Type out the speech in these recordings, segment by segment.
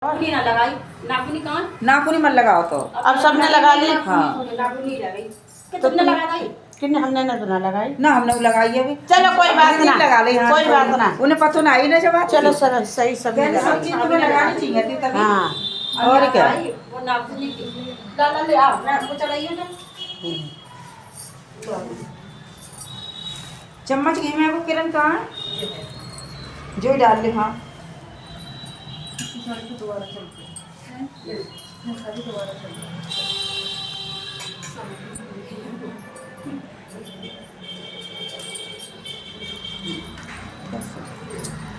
नाखूनी ना लगाई, नाखूनी कहाँ? नाखूनी मत लगाओ तो अब सबने लगा ली। हाँ नाखूनी लगाई कि तो तुमने लगा दी? किन्ने हमने ना तो ना लगाई। ना हमने वो लगाई है अभी। चलो कोई बात ना, लगा ली हाँ, कोई बात ना। उन्हें पता ना आई ना जब चलो सर सही सब पहले सब चीज तुम्हें लगानी चाहिए थी तभी। हाँ और क्या लगाई, वो नाखूनी की डाला ले आओ, मैं आपको चलाइए ना। चम्मच घी में वो किरण कहाँ है? जो ही डाल ले। हाँ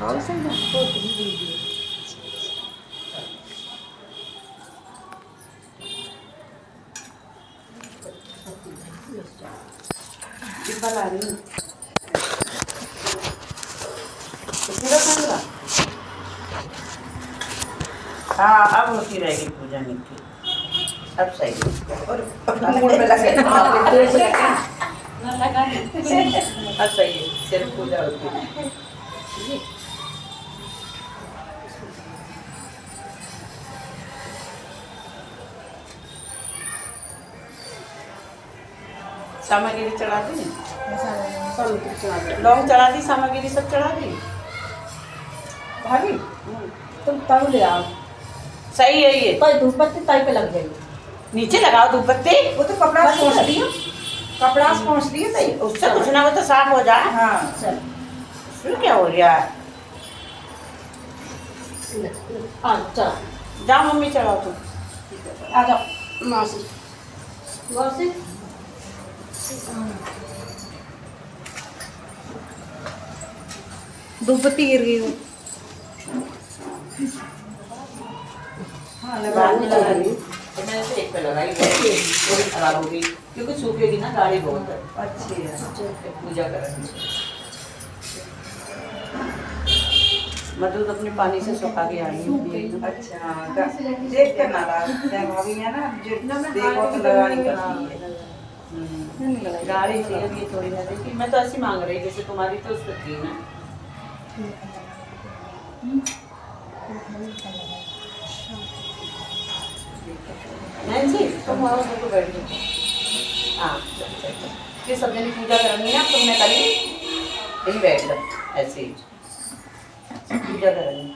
और सही है। डिब्बा ला रही हूँ। हाँ अब होती रहेगी पूजा मीठी। अब सही है। और मूड में लगे ना लगा अब सही है, सिर्फ पूजा होती है। सामग्री चढ़ा दी, लौंग चढ़ा दी, सामग्री सब चढ़ा दी। भाभी तुम तब ले आओ, सही है ये। तो धूप बत्ती ताई पे लग जाएगी। नीचे लगाओ धूप बत्ती। वो तो कपड़ा पहुँच दिया, कपड़ा पहुँच दिया सही। उससे कुछ ना हो तो साफ हो जाए। हाँ चल फिर क्या हो रहा है। चल जाओ मम्मी चढ़ाओ तुम। आ जाओ मौसी मौसी। धूप बत्ती गिर गई वो। हाँ लगा ली। तो मैंने तो एक पे लगाई, वो भी खराब हो गई क्योंकि सूखेगी ना, गाढ़ी बहुत है। अच्छी है। पूजा करेंगे। मधु तो अपने पानी से सुखा के आई है। अच्छा देख कर ना लगा भाभी है ना, जो देखो तो लगानी पड़ती है। गाढ़ी थी अब ये थोड़ी ना देखी। मैं तो ऐसी मांग रही जैसे तुम्हारी तो उस पर थी ना। नैन्सी तुम आओ तो बैठ जाओ। हाँ फिर सब जने पूजा करेंगे ना, तुमने कल यही बैठ लो ऐसे ही पूजा करेंगे।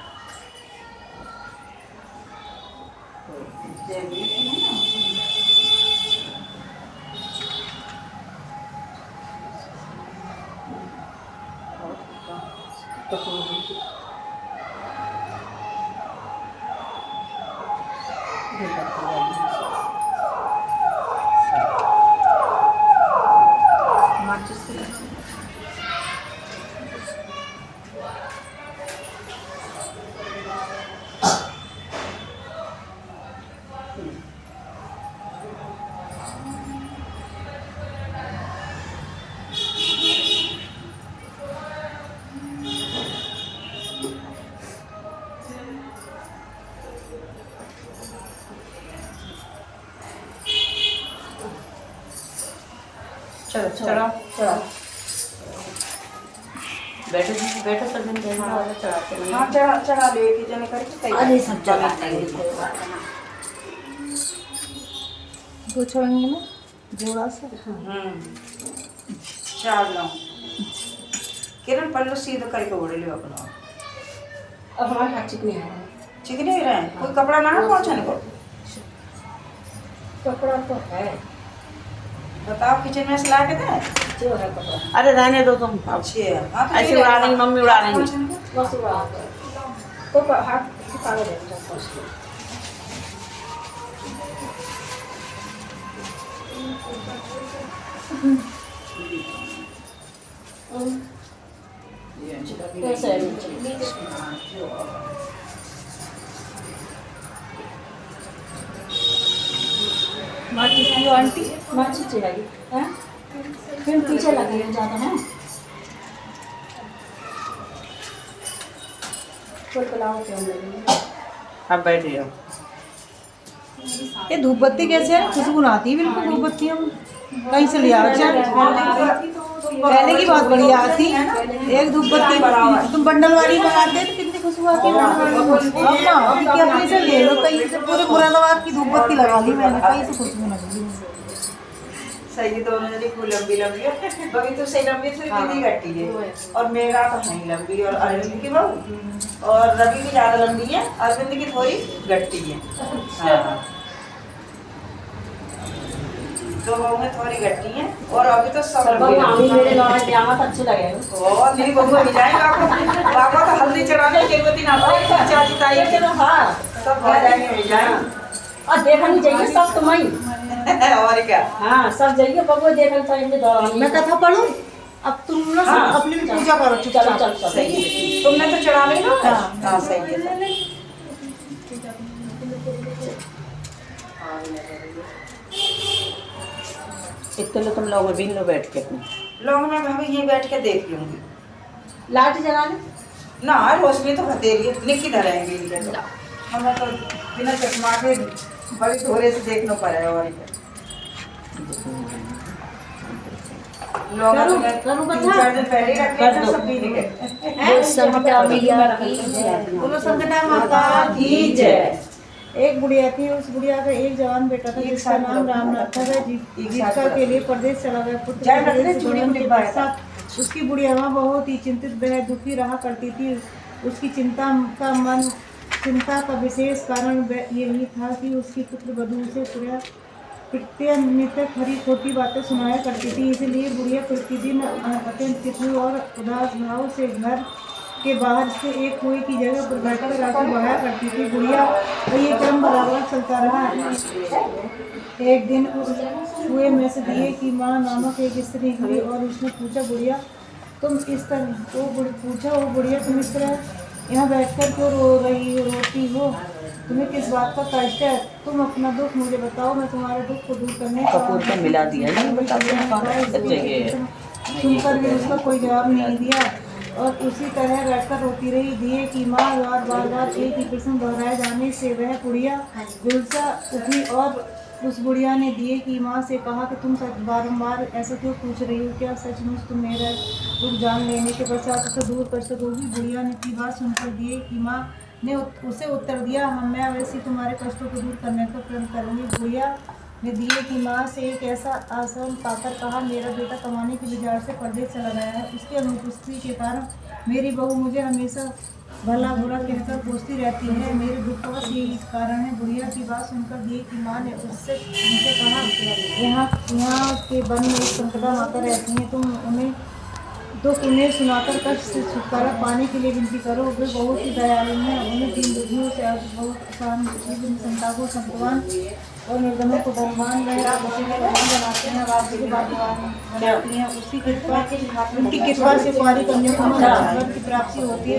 चलो चलो चलो बैठो जी, बैठो सब जन बैठो वाला चढ़ाते हैं। हाँ चढ़ा चढ़ा लो एक ही जने करके सही। अरे सब चलाते हैं वो छोड़ेंगे ना जोड़ा से। चार लो किरण पल्लू सीधा करके ओढ़ लियो अपना। अब हमारे हाथ चिकने हैं। चिकने ही रहे कोई कपड़ा ना पहुँचाने को। कपड़ा तो है, बताओ किचन में से ला के दे। जो है कपड़ा अरे रहने दो तुम। अच्छी है। हाँ तो ऐसे उड़ा देंगी मम्मी, उड़ा देंगी। बस उड़ा दो। तो हाथ काले देता है। कैसे है माची चाहिए आंटी, माची चाहिए हैं? फिर पीछे लगी है ज़्यादा ना। कोई पुलाव क्यों लगी? अब बैठ जाओ। ये धूप बत्ती कैसे है? खुशबू ना आती है बिल्कुल धूप बत्ती। हम कहीं से लिया पहले की बहुत बढ़िया आती। एक धूप बत्ती तुम बंडल वाली मंगाते तो कितनी खुशबू आती है। अम्मा कि अपने से ले लो, कहीं से पूरे मुरादाबाद की धूप बत्ती लगा ली मैंने, कहीं से खुशबू ना लगी। सही दोनों जनी खूब लंबी लंबी है, बगी तो सही लंबी थी, कितनी घटी है। और मेरा तो नहीं लंबी, और अरविंद की बहू और रवि की ज़्यादा लंबी है, अरविंद की थोड़ी घटी है। हाँ, तो बहू में थोड़ी घटी है, और अभी तो सब लंबी मेरे लौड़ा जामा तो अच्छे लगे। और मेरी बहू अभी जाएंगे पापा तो हल्दी चढ़ाने की जरूरत ही ना पड़ेगी, चाची ताई चलो हाँ, सब आ जाएंगे, मिल जाएंगे। और देखनी चाहिए सब तुम्हें। और क्या, हाँ सब जाइए बबुआ, देखना चाहिए दौड़ानी। मैं कथा पढ़ूं, अब तुम ना हाँ, अपनी भी पूजा करो चलो चुपचाप। चल चल सही है, तुमने तो चढ़ा ली ना। हाँ सही है। इतने तुम लोग भी लो बैठ के अपने लोग मैं भाभी यहीं बैठ के देख लूंगी लाइट जला ले। ना, रोशनी तो बतेरी है, निकी धरेंगे इनके तो हमें तो बिना चश्मा के बड़ी थोड़े से देखना पड़ेगा। और लोग तो मैं 3-4 दिन पहले ही रख लेते सब पीने के। संकटा मैया की जय। बोलो संकटा माता की जय। एक बुढ़िया थी, उस बुढ़िया का एक जवान बेटा था जिसका नाम रामनाथ था। जीविका के लिए प्रदेश चला गया। पुत्र प्रदेश गमन के पश्चात उसकी बुढ़िया माँ बहुत ही चिंतित, बेहद दुखी रहा करती थी। उसकी चिंता का विशेष कारण यही था कि उसकी पुत्र वधू उसे नित्य खरी खोटी बातें सुनाया करती थी। इसलिए बुढ़िया प्रतिदिन अत्यंत तिथु और उदास भाव से घर के बाहर से एक कुएं की जगह पर बैठकर राखी बढ़ाया करती थी। बुढ़िया का ये क्रम बराबर चलता रहा। एक दिन उस कुएं में से दिए की माँ नामक एक स्त्री हुई और उसने पूछा, बुढ़िया तुम इस तरह वो बुढ़िया तुम इस तरह यहाँ बैठकर क्यों रोती हो? तुम्हें किस बात का कष्ट है? तुम अपना दुख मुझे बताओ, मैं तुम्हारे दुख को दूर करने का मिला दिया सुनकर भी उसका कोई जवाब नहीं दिया और उसी तरह बैठकर रोती रही। दिए की माँ बार एक ही प्रश्न दोहराए जाने से वह बुढ़िया गुस्सा उठी और उस बुढ़िया ने दिए की माँ से कहा कि तुम बारंबार ऐसा क्यों पूछ रही हो? क्या सचमुच तुम मेरा दुख जान लेने के पश्चात उसे दूर कर सकोगी? बुढ़िया ने की बात सुनकर दिए की माँ ने उसे उत्तर दिया, मैं अवश्य तुम्हारे कष्टों को दूर करने का प्रयत्न करूँगी। बुढ़िया ने दिए की माँ से एक ऐसा आश्रम पाकर कहा, मेरा बेटा कमाने के विचार से परदेश चला गया है। उसकी अनुपस्थिति के कारण मेरी बहू मुझे हमेशा भला बुरा कहकर पूछती रहती है। मेरे दुख का बस यही कारण है। बुढ़िया की बात सुनकर दिए की माँ ने उनसे कहा, यहाँ के वन में एक संकटा माता रहती है, तुम उन्हें सुनाकर कष्ट से छुटकारा पाने के लिए विनती करो। वे बहुत ही दयालु हैं, उन्हें दीन दुखियों से बहुत आसान संता को संतवान और निर्धनों को धनवान बनाते हैं, राज्य को भाग्यवान बनाती हैं। उनकी कृपा से पारी करने को मन की प्राप्ति होती है,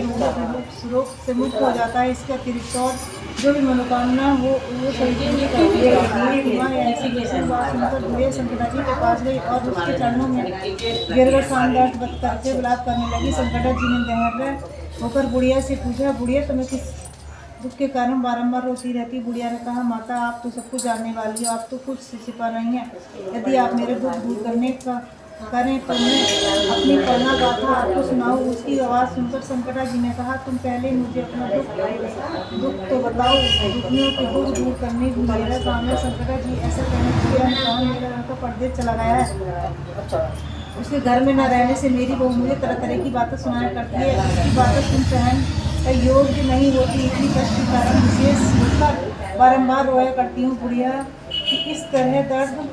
रोग से मुक्त हो जाता है। इसके अतिरिक्त और जो भी मनोकामना हो वो सही पूरी करती है। ऐसी बात सुनकर बुढ़िया संकटाजी के पास गई और उसके चरणों में गिरकर शानदार करके विलाप करने लगी। संकटा जी ने धैर्य होकर बुढ़िया से पूछा, बुढ़िया तुम्हें किस दुख के कारण बारंबार रोती रहती? बुढ़िया ने कहा, माता आप तो सब कुछ जानने वाली हो, आप तो कुछ छिपा नहीं है। यदि आप मेरे दुख दूर करने का करें तो मैं अपनी करुणा गाथा आपको सुनाऊं। उसकी आवाज़ सुनकर संकटा जी ने कहा, तुम पहले मुझे अपना दुख तो बताओ, दुखियों के दुख दूर करने की मेरा काम है। संकटा जी ऐसा कहने के मेरा लड़का परदेश चला गया है। उसके घर में न रहने से मेरी बहू मुझे तरह तरह की बातें सुनाया करती है। उसकी बातें सुन सहन का योग्य नहीं होती, इतनी कष्ट के कारण विशेष होकर बारम्बार रोया करती हूँ। बुढ़िया कि इस तरह दर्द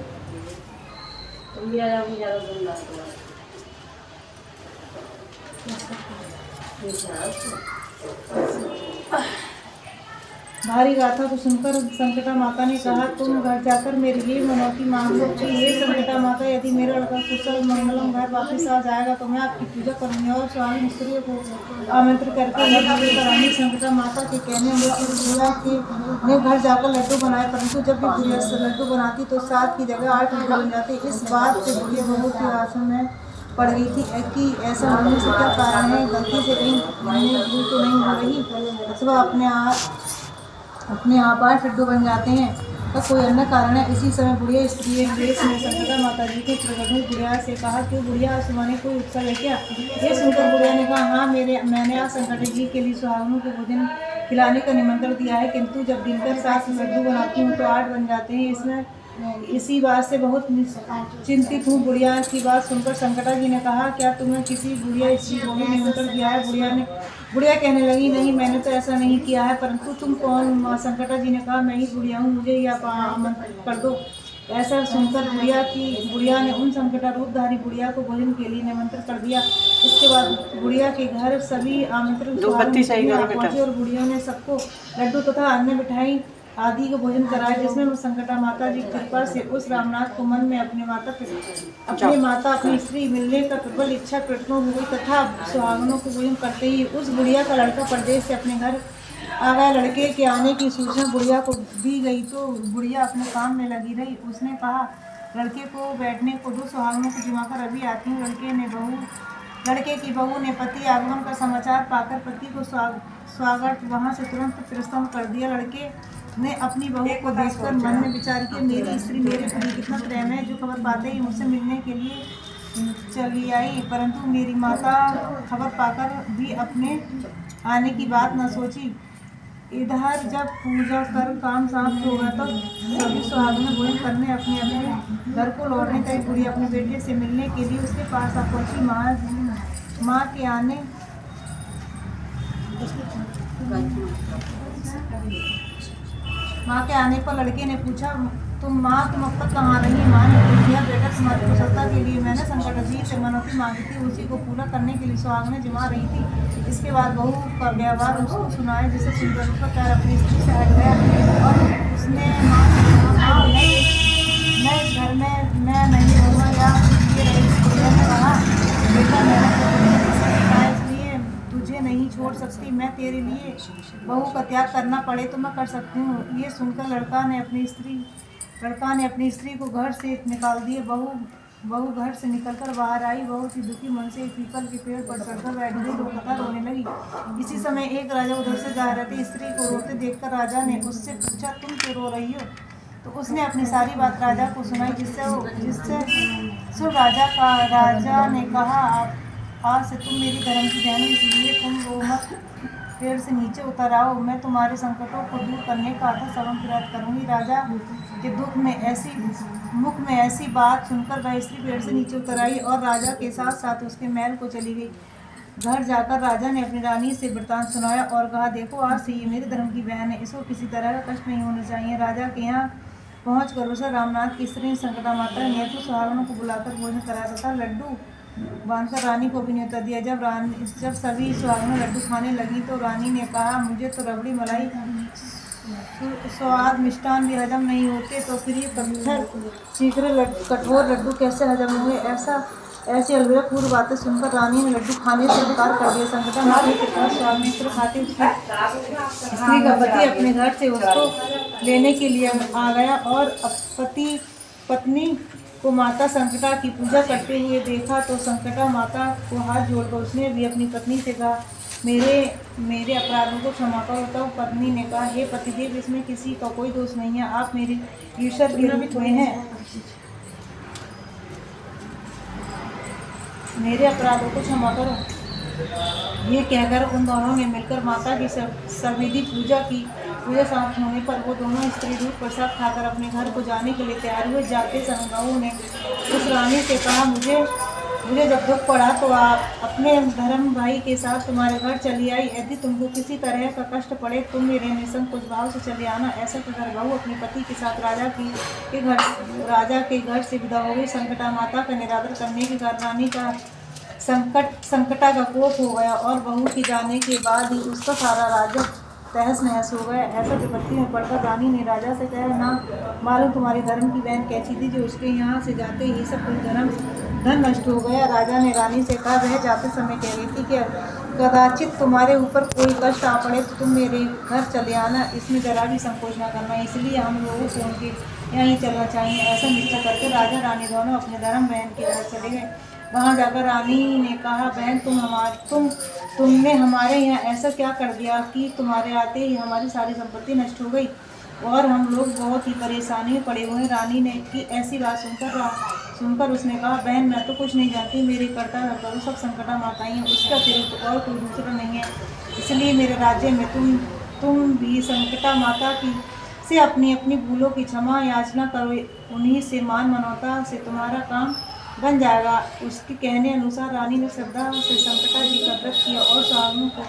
भारी गाथा को सुनकर संकटा माता ने कहा, तुम घर जाकर मेरी ये मनौती मांगो कि ये संकटा माता, यदि मेरा लड़का कुशल मंगलम घर वापस आ जाएगा तो मैं आपकी पूजा करूँगी और स्वामी मिस्त्रियों को आमंत्रित करके करानी। संकटा माता के कहने में घर जाकर लड्डू बनाए, परंतु जब भी बुढ़िया से लड्डू बनाती तो 7 की जगह 8 लड्डू बन जाते। इस बात से बुढ़िया बहुत ही आसन में पड़ गई थी कि ऐसा होने से क्या कारण है, गलती से कहीं भूल तो नहीं हो रही, अथवा अपने आप 8 लड्डू बन जाते हैं। का कोई अन्य कारण है। इसी समय बुढ़िया स्त्री एक देश में संकटा माता जी के प्रकट हुई। बुढ़िया से कहा, क्यों बुढ़िया, आज तुम्हारे कोई उत्सव है क्या? ये सुनकर बुढ़िया ने कहा, हाँ मैंने आज संकट जी के लिए सुहागनों को भोजन खिलाने का निमंत्रण दिया है, किंतु जब दिनकर 7 लड्डू बनाती हूँ तो 8 बन जाते हैं। इसमें इसी बात से बहुत चिंतित हूँ। बुढ़िया की बात सुनकर संकटा जी ने कहा, क्या तुम्हें किसी बुढ़िया स्त्री को भी निमंत्रण दिया है? बुढ़िया कहने लगी, नहीं मैंने तो ऐसा नहीं किया है, परंतु तुम कौन? माँ संकटा जी ने कहा, मैं ही बुढ़िया हूँ, मुझे ही आप आमंत्रित कर दो। ऐसा सुनकर बुढ़िया ने उन संकटा रूपधारी बुढ़िया को भोजन के लिए निमंत्रित कर दिया। इसके बाद बुढ़िया के घर सभी आमंत्रित पहुंचे और बुढ़िया ने सबको लड्डू तथा अन्य मिठाई आदि का भोजन कराया, जिसमें संकटा माता जी की कृपा से उस रामनाथ को मन में अपनी माता अपनी स्त्री मिलने का प्रबल इच्छा प्रकट हो गई तथा सुहागनों को भोजन करते ही उस बुढ़िया का लड़का परदेश से अपने घर आ गया। लड़के के आने की सूचना बुढ़िया को दी गई तो बुढ़िया अपने काम में लगी रही। उसने कहा, लड़के को बैठने को दो, सुहागनों को जिमाकर अभी आती हूँ। लड़के की बहू ने पति आगमन का समाचार पाकर पति को स्वागत वहाँ से तुरंत प्रस्थान कर दिया। लड़के ने अपनी बहू को देखकर मन में विचार किया, मेरी स्त्री मेरे प्रति कितना प्रेम है, जो खबर पाते ही मुझसे मिलने के लिए चली आई। परंतु मेरी माता खबर पाकर भी अपने आने की बात न सोची। इधर जब पूजा कर काम समाप्त हो गया तो सभी सुहागिनें भोजन करने अपने अपने घर को लौटने तक बुढ़िया अपने बेटे से मिलने के लिए उसके पास आ पहुंची। माँ के आने पर लड़के ने पूछा, तुम अब तक कहाँ रही? माँ ने पूछा, बेटा तुम्हारी कुशलता के लिए मैंने संकट जी से मनौती मांगी थी, उसी को पूरा करने के लिए सुहागनें जिमा रही थी। इसके बाद बहू का व्यवहार उसको सुनाया, जिसे सुनकर उसका पैर अपनी स्त्री से हट गया और उसने माँ से कहा, मैं इस घर में मैं नहीं रहूँगा या ये रही। बुढ़िया ने कहा, बेटा मैंने इसलिए तुझे नहीं छोड़ सकती, मैं तेरे लिए बहू का त्याग करना पड़े तो मैं कर सकती हूँ। ये सुनकर लड़का ने अपनी स्त्री को घर से निकाल दिए। बहू घर से निकलकर बाहर आई, बहुत ही दुखी मन से पीपल के पेड़ पर चढ़कर बैठ गई तथा रोने लगी। इसी समय एक राजा उधर से जा रहे थे। स्त्री को रोते देखकर राजा ने उससे पूछा, तुम क्यों रो रही हो? तो उसने अपनी सारी बात राजा को सुनाई, जिससे राजा ने कहा, आज से तुम मेरी धर्म की बहन, इसलिए तुम रो मत, पेड़ से नीचे उतर आओ, मैं तुम्हारे संकटों को दूर करने का अथक श्रम प्रयास करूंगी। राजा के मुख में ऐसी बात सुनकर वह स्त्री पेड़ से नीचे उतर आई और राजा के साथ साथ उसके महल को चली गई। घर जाकर राजा ने अपनी रानी से वृतांत सुनाया और कहा, देखो आज से ये मेरे धर्म की बहन है, इसको किसी तरह का कष्ट नहीं होना चाहिए। राजा के यहाँ पहुँचकर उसे रामनाथ की स्त्री संकटा माता ने तो सुहागनों को बुलाकर भोजन कराया तथा लड्डू बांधकर रानी को भी न्योता दिया। जब सभी सुहागनें लड्डू खाने लगी तो रानी ने कहा, मुझे तो रबड़ी मलाई स्वाद मिष्टान भी हजम नहीं होते, तो फिर ये पत्थर चीकरे कठोर लड्डू कैसे हजम हुए? ऐसी अलविदा पूर्व बातें सुनकर रानी ने लड्डू खाने से इनकार कर दिया। संकटा माता के पास स्वाद मिश्र खाते स्त्री का पति अपने घर से उसको लेने के लिए आ गया और पत्नी को माता संकटा की पूजा करते हुए देखा तो संकटा माता को हाथ जोड़कर उसने भी अपनी पत्नी से कहा, मेरे अपराधों को क्षमा करो। तब पत्नी ने कहा, हे पतिदेव, इसमें किसी का कोई दोष नहीं है, आप मेरे ईश्वर के रूप में हैं, मेरे अपराधों को क्षमा करो। ये कहकर उन दोनों ने मिलकर माता की सविधि पूजा समाप्त होने पर वो दोनों स्त्री दूध प्रसाद खाकर अपने घर को जाने के लिए तैयार हुए। जाते समय बहू ने उस रानी से कहा, मुझे जब दुख पड़ा तो आप अपने धर्म भाई के साथ तुम्हारे घर चली आई। यदि तुमको किसी तरह का कष्ट पड़े तुम मेरे निसंकोच भाव से चले आना। ऐसा कहकर बहू अपने पति के साथ राजा के घर से विदा हो गई। संकटा माता का निरादर करने के कारण रानी का संकटा का कोप हो गया और बहू के जाने के बाद ही उसका सारा राज्य तहस नहस हो गया। ऐसा विपत्ति में पड़कर रानी ने राजा से कहा, ना मालूम तुम्हारी धर्म की बहन कैसी थी जो उसके यहाँ से जाते ही सब कुछ धन नष्ट हो गया। राजा ने रानी से कहा, वह जाते समय कह रही थी कि कदाचित तुम्हारे ऊपर कोई कष्ट आ पड़े तो तुम मेरे घर चले आना, इसमें जरा भी संकोच न करना, इसलिए हम लोगों को उनके यहाँ ही चलना चाहिए। ऐसा निश्चय करके राजा रानी दोनों अपने धर्म बहन के घर चले गए। वहाँ जाकर रानी ने कहा, बहन तुमने हमारे यहाँ ऐसा क्या कर दिया कि तुम्हारे आते ही हमारी सारी संपत्ति नष्ट हो गई? और हम लोग बहुत ही परेशानी में पड़े हुए हैं। रानी ने की ऐसी बात सुनकर उसने कहा, बहन मैं तो कुछ नहीं जानती, मेरे कर्ता करो सब संकटा माता ही है, उसका अतिरिक्त तो और कोई दूसरा नहीं है। इसलिए मेरे राज्य में तुम भी संकटा माता की से अपनी अपनी भूलों की क्षमा याचना करो, उन्हीं से मान मनौता से तुम्हारा काम बन जाएगा। उसके कहने अनुसार रानी ने श्रद्धा से संकटा जी का व्रत किया और सुहागिनों को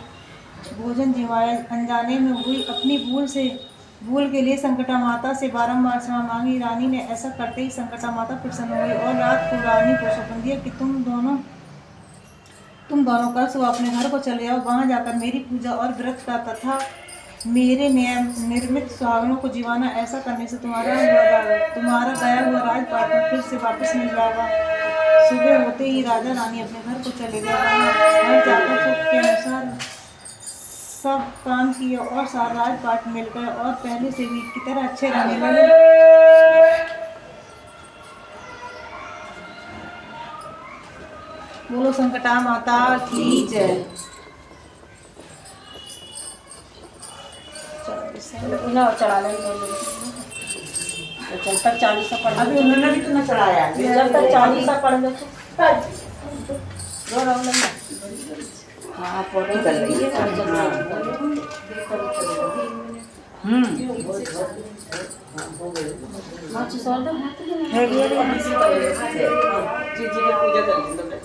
भोजन जिवाया। अनजाने में हुई अपनी भूल के लिए संकटा माता से बारंबार क्षमा मांगी। रानी ने ऐसा करते ही संकटा माता प्रसन्न हुई और रात को रानी को सौंप दिया कि तुम दोनों कल सुबह अपने घर को चले जाओ, वहां जाकर मेरी पूजा और व्रत का तथा मेरे निर्मित सुहागनों को जीवाना। ऐसा करने से तुम्हारा गया हुआ राजपाट फिर से वापस मिल जाएगा। सुबह होते ही राजा रानी अपने घर को चले गए। घर जाकर सुख के अनुसार सब काम किए और सारा राजपाट मिल गए और पहले से भी की तरह अच्छे रहने लगे। बोलो संकटा माता की जय। चढ़ा लेंगे जब तक 40 पढ़ अभी उन्होंने भी तो ना चढ़ाया, जब तक 40 पढ़ लो हाँ पौधे कर लीजिए जी जी पूजा कर लेंगे।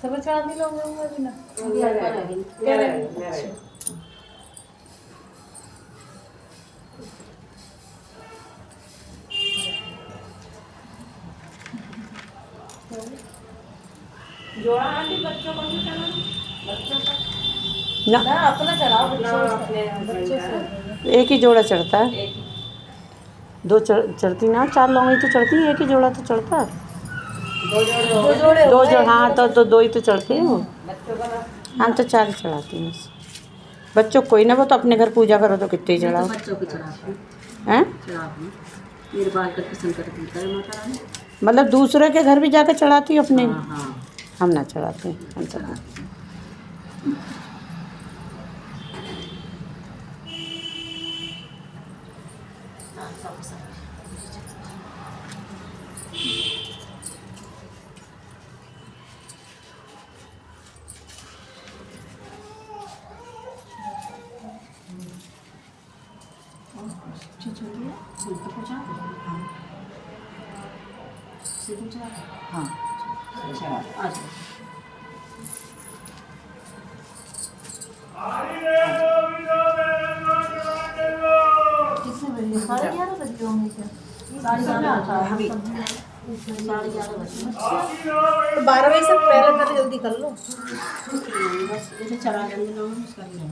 सब चढ़ा दी लोग अभी ना जोड़ा आंटी बच्चों को नहीं चढ़ाना, बच्चों का ना अपना चढ़ाओ बच्चों से एक ही जोड़ा चढ़ता है, दो चढ़ती ना, 4 लौंगी तो चढ़ती है, एक ही जोड़ा तो चढ़ता है। दो जोड़ हाँ तो 2 ही तो चढ़ते हैं वो। बच्चों का हम तो 4 ही चढ़ाती हैं। बच्चों कोई ना, वो तो अपने घर पूजा करो तो कितने ही चढ़ाओ। बच्चों को चढ़ाती हैं चढ़ाती मेरे बाल का किस्म करती है माता रानी। मतलब दूसरे के घर भी जाकर चढ़ाती हो अपने? हाँ हाँ हम ना चढ़ाते हैं, हम तो हाँ आ जाओ। कितने बजे? 11:30 बजे होंगे क्या? 11:30 तो 12 बजे से पहले कर जल्दी कर लो। बस जैसे चढ़ा लेंगे लोग उसका भी है।